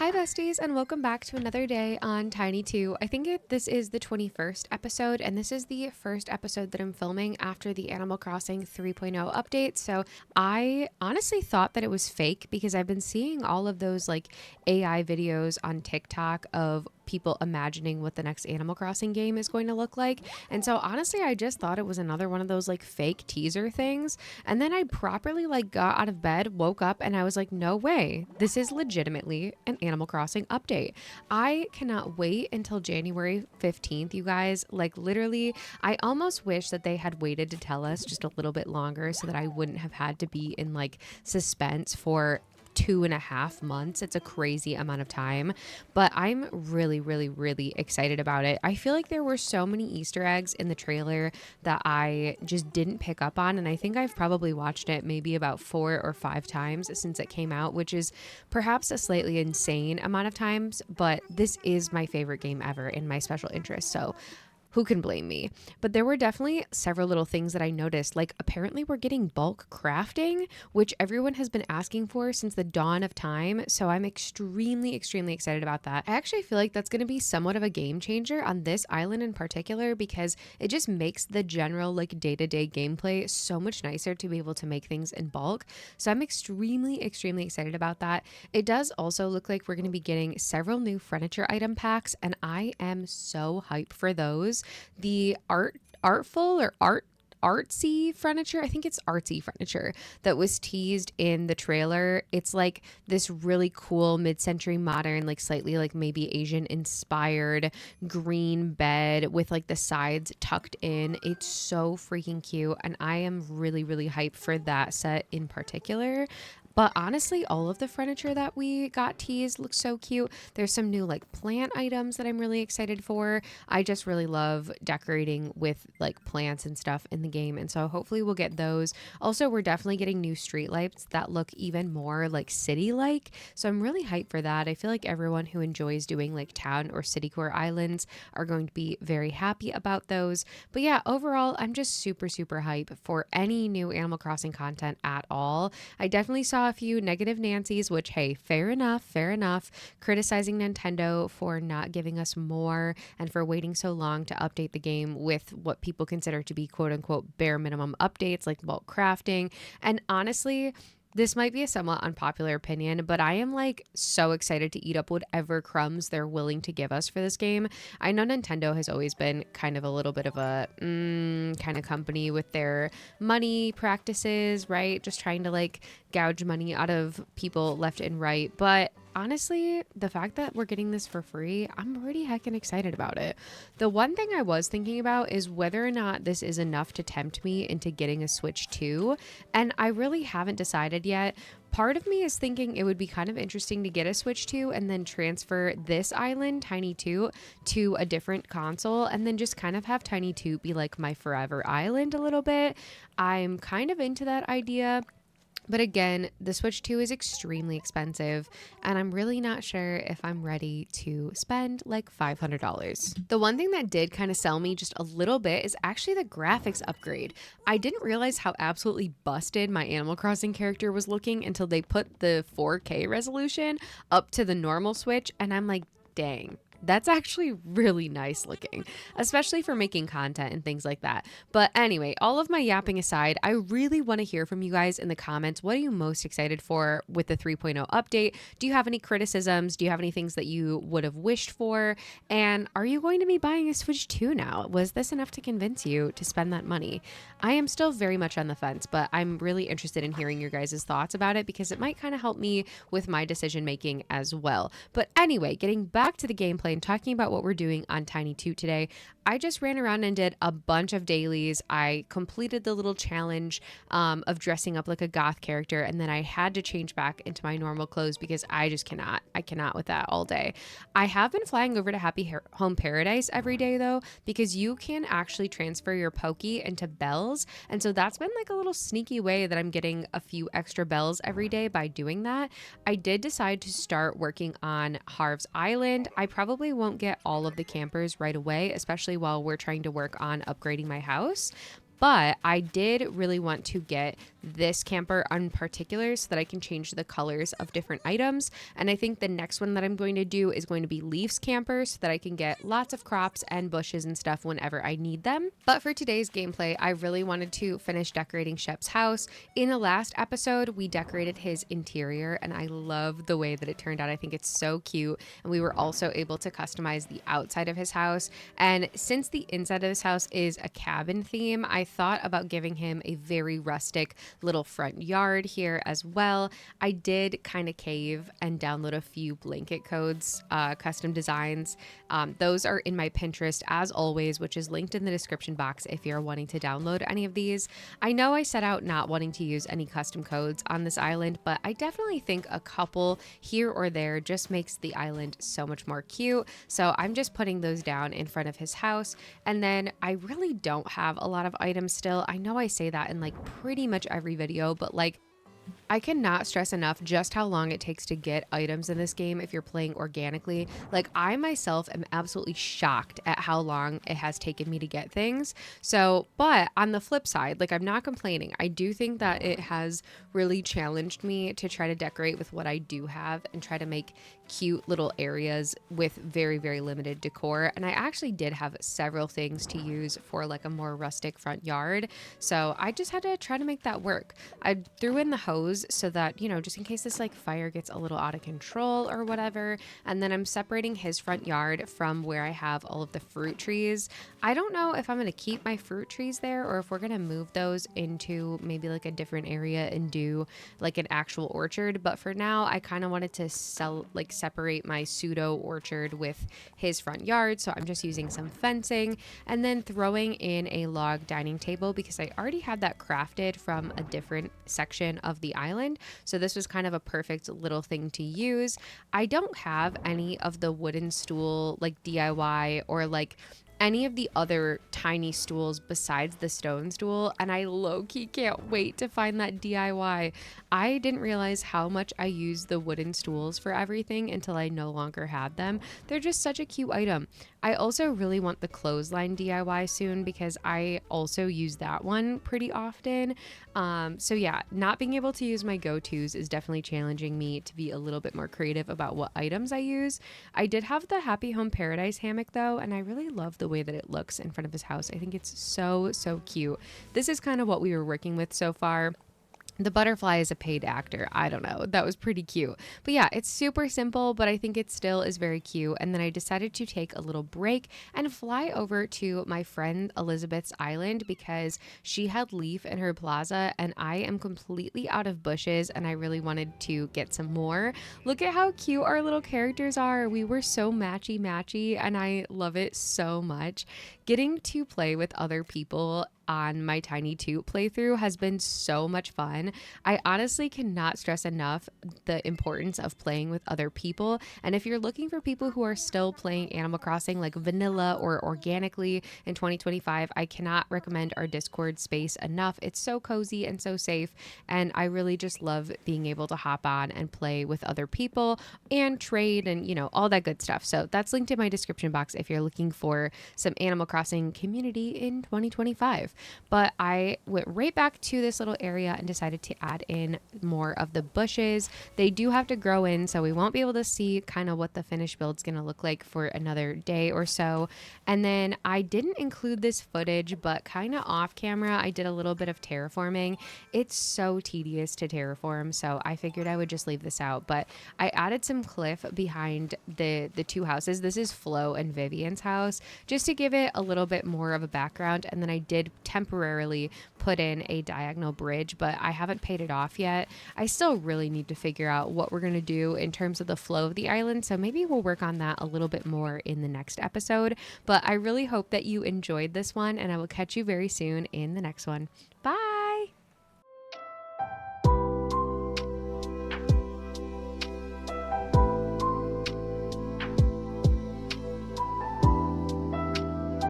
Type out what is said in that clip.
Hi besties, and welcome back to another day on Tiny 2. I think this is the 21st episode, and this is the first episode that I'm filming after the Animal Crossing 3.0 update. So I honestly thought that it was fake because I've been seeing all of those like AI videos on TikTok of people imagining what the next Animal Crossing game is going to look like. And so honestly, I just thought it was another one of those like fake teaser things. And then I properly like got out of bed, woke up, and I was like, no way, this is legitimately an Animal Crossing update. I cannot wait until January 15th, you guys. Like literally, I almost wish that they had waited to tell us just a little bit longer so that I wouldn't have had to be in like suspense for 2.5 months. It's a crazy amount of time, but I'm really excited about it. I feel like there were so many Easter eggs in the trailer that I just didn't pick up on, and I think I've probably watched it maybe about 4 or 5 times since it came out, which is perhaps a slightly insane amount of times, but this is my favorite game ever in my special interest, so who can blame me? But there were definitely several little things that I noticed. Like apparently we're getting bulk crafting, which everyone has been asking for since the dawn of time. So I'm extremely excited about that. I actually feel like that's going to be somewhat of a game changer on this island in particular because it just makes the general like day-to-day gameplay so much nicer to be able to make things in bulk. So I'm extremely excited about that. It does also look like we're going to be getting several new furniture item packs, and I am so hyped for those. The artsy furniture, I think it's artsy furniture that was teased in the trailer. It's like this really cool mid-century modern, like slightly like maybe Asian inspired green bed with like the sides tucked in. It's so freaking cute, and I am really hyped for that set in particular. But honestly, all of the furniture that we got teased looks so cute. There's some new like plant items that I'm really excited for. I just really love decorating with like plants and stuff in the game. And so hopefully we'll get those. Also, we're definitely getting new street lights that look even more like city-like. So I'm really hyped for that. I feel like everyone who enjoys doing like town or city core islands are going to be very happy about those. But yeah, overall, I'm just super hyped for any new Animal Crossing content at all. I definitely saw a few negative Nancy's, which, hey, fair enough, criticizing Nintendo for not giving us more and for waiting so long to update the game with what people consider to be quote unquote bare minimum updates like bulk crafting. And honestly, this might be a somewhat unpopular opinion, but I am like so excited to eat up whatever crumbs they're willing to give us for this game. I know Nintendo has always been kind of a little bit of a kind of company with their money practices, right? Just trying to like gouge money out of people left and right. But honestly, the fact that we're getting this for free, I'm pretty heckin' excited about it. The one thing I was thinking about is whether or not this is enough to tempt me into getting a Switch 2, and I really haven't decided yet. Part of me is thinking it would be kind of interesting to get a Switch 2 and then transfer this island, Tiny 2, to a different console and then just kind of have Tiny 2 be like my forever island a little bit. I'm kind of into that idea. But again, the Switch 2 is extremely expensive, and I'm really not sure if I'm ready to spend like $500. The one thing that did kind of sell me just a little bit is actually the graphics upgrade. I didn't realize how absolutely busted my Animal Crossing character was looking until they put the 4K resolution up to the normal Switch, and I'm like, dang. That's actually really nice looking, especially for making content and things like that. But anyway, all of my yapping aside, I really want to hear from you guys in the comments. What are you most excited for with the 3.0 update? Do you have any criticisms? Do you have any things that you would have wished for? And are you going to be buying a Switch 2 now? Was this enough to convince you to spend that money? I am still very much on the fence, but I'm really interested in hearing your guys' thoughts about it because it might kind of help me with my decision making as well. But anyway, getting back to the gameplay and talking about what we're doing on Tiny 2 today, I just ran around and did a bunch of dailies. I completed the little challenge of dressing up like a goth character, and then I had to change back into my normal clothes because I cannot with that all day. I have been flying over to Happy Home Paradise every day though, because you can actually transfer your Poké into bells, and so that's been like a little sneaky way that I'm getting a few extra bells every day by doing that. I did decide to start working on Harv's Island. I probably won't get all of the campers right away, especially while we're trying to work on upgrading my house. But I did really want to get this camper in particular so that I can change the colors of different items. And I think the next one that I'm going to do is going to be Leafs camper so that I can get lots of crops and bushes and stuff whenever I need them. But for today's gameplay, I really wanted to finish decorating Shep's house. In the last episode, we decorated his interior and I love the way that it turned out. I think it's so cute. And we were also able to customize the outside of his house. And since the inside of this house is a cabin theme, I thought about giving him a very rustic little front yard here as well. I did kind of cave and download a few blanket codes, custom designs. Those are in my Pinterest as always, which is linked in the description box if you're wanting to download any of these. I know I set out not wanting to use any custom codes on this island, but I definitely think a couple here or there just makes the island so much more cute. So I'm just putting those down in front of his house. And then I really don't have a lot of items still. I know I say that in like pretty much every video, but like I cannot stress enough just how long it takes to get items in this game if you're playing organically. Like I myself am absolutely shocked at how long it has taken me to get things. So, but on the flip side, like I'm not complaining. I do think that it has really challenged me to try to decorate with what I do have and try to make cute little areas with very, very limited decor. And I actually did have several things to use for like a more rustic front yard. So I just had to try to make that work. I threw in the hose so that, you know, just in case this like fire gets a little out of control or whatever. And then I'm separating his front yard from where I have all of the fruit trees. I don't know if I'm going to keep my fruit trees there or if we're going to move those into maybe like a different area and do like an actual orchard. But for now, I kind of wanted to separate my pseudo orchard with his front yard. So I'm just using some fencing and then throwing in a log dining table because I already had that crafted from a different section of the island. So this was kind of a perfect little thing to use. I don't have any of the wooden stool like DIY or like any of the other tiny stools besides the stone stool, and I low-key can't wait to find that DIY. I didn't realize how much I use the wooden stools for everything until I no longer had them. They're just such a cute item. I also really want the clothesline DIY soon because I also use that one pretty often. So yeah, not being able to use my go-tos is definitely challenging me to be a little bit more creative about what items I use. I did have the Happy Home Paradise hammock though, and I really love the way that it looks in front of his house. I think it's so cute. This is kind of what we were working with so far. The butterfly is a paid actor. I don't know. That was pretty cute. But yeah, it's super simple, but I think it still is very cute. And then I decided to take a little break and fly over to my friend Elizabeth's island because she had leaf in her plaza and I am completely out of bushes and I really wanted to get some more. Look at how cute our little characters are. We were so matchy and I love it so much. Getting to play with other people on my Tiny Toot playthrough has been so much fun. I honestly cannot stress enough the importance of playing with other people. And if you're looking for people who are still playing Animal Crossing like vanilla or organically in 2025, I cannot recommend our Discord space enough. It's so cozy and so safe. And I really just love being able to hop on and play with other people and trade and, you know, all that good stuff. So that's linked in my description box if you're looking for some Animal Crossing community in 2025. But I went right back to this little area and decided to add in more of the bushes. They do have to grow in, so we won't be able to see kind of what the finished build's going to look like for another day or so. And then I didn't include this footage, but kind of off camera, I did a little bit of terraforming. It's so tedious to terraform, so I figured I would just leave this out. But I added some cliff behind the two houses. This is Flo and Vivian's house, just to give it a little bit more of a background. And then I did temporarily put in a diagonal bridge, but I haven't paid it off yet. I still really need to figure out what we're going to do in terms of the flow of the island, so maybe we'll work on that a little bit more in the next episode. But I really hope that you enjoyed this one, and I will catch you very soon in the next one. Bye!